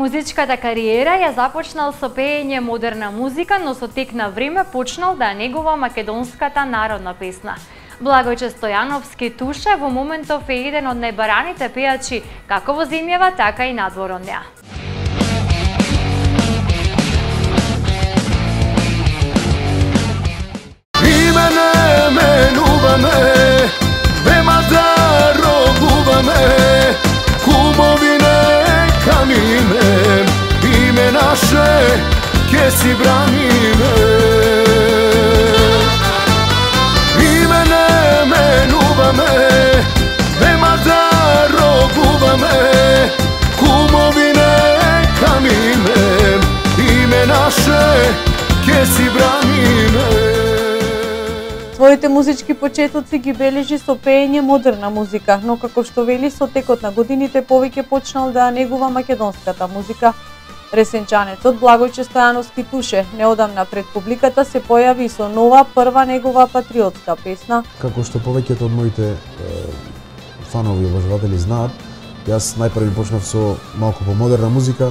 Музичката кариера ја започнал со пеење модерна музика, но со тек на време почнал да негува македонската народна песна. Благојче Стојановски Туше во моментов е еден од најбараните пејачи како во земјава, така и надвор од неа. Ке си браниме, име менуваме, нема да робуваме, кумови нека мине, име наше ке си браниме. Своите музички почетоци ги бележи со пеење модерна музика, но како што вели со текот на годините повеќе почнал да негува македонската музика. Ресенчанецот Благојче Стојановски Туше неодамна пред публиката се појави со нова прва негова патриотска песна. Како што повеќето од моите фанови и обожаватели знаат, јас најпрви почнав со малку помодерна музика,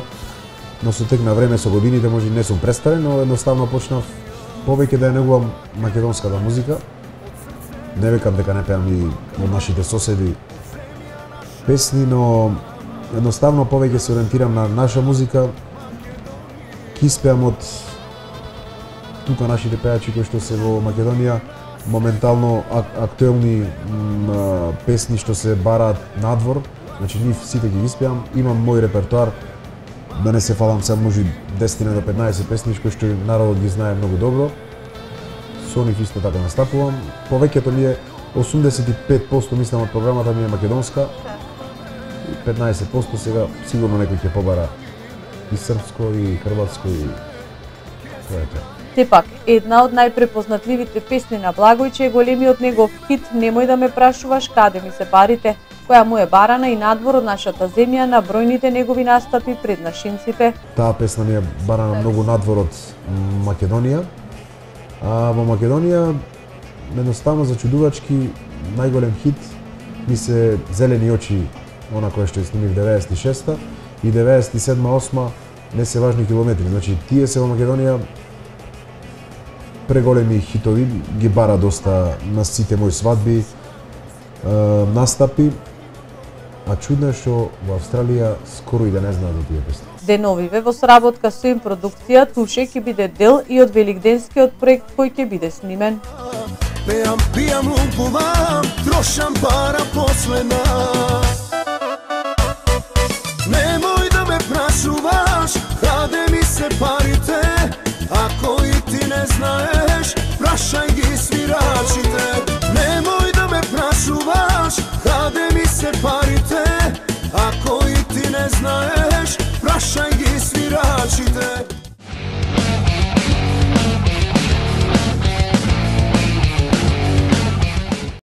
но со тек на време, со годините, може не сум престарен, но едноставно почнав повеќе да ја негувам македонската музика. Не векам дека не пеам и од нашите соседи песни, но едноставно повеќе се ориентирам на наша музика. Ки испеам од тука нашите пејачи кои што се во Македонија, моментално актуелни песни што се бараат надвор, значи нив сите ги испеам. Имам мој репертоар, да не се фалам само може 10 до 15 песни кои што народот ги знае многу добро. Со нив исто така настапувам. Повеќето ми е 85% мислам од програмата ми е македонска. 15% сега сигурно некој ќе побара и српско, и хрватско, и тоа е тоа. Сепак, една од најпрепознатливите песни на Благојче е големиот негов хит "Немој да ме прашуваш каде ми се парите", која му е барана и надвор од нашата земја на бројните негови настапи пред нашинците. Таа песна ми е барана многу надвор од Македонија, а во Македонија едноставно зачудувачки најголем хит ми се "Зелени очи", она која што ја снимив 96-та и 97-8 не се важни километри. Значи, тие се во Македонија преголеми хитови, ги бара доста на сите мои свадби, настапи, а чудно е што во Австралија скоро и да не знаат за тие песни. Деновиве во сработка со им продукција Туше ќе биде дел и од великденскиот проект кој ќе биде снимен. Пеам, пијам, лупувам, трошам пара последна. Немој да ме прашуваш каде ми се парите, ако и ти не знаеш, прашај ги свирачите. Немој да ме прашуваш каде ми се парите, ако и ти не знаеш, прашај ги свирачите.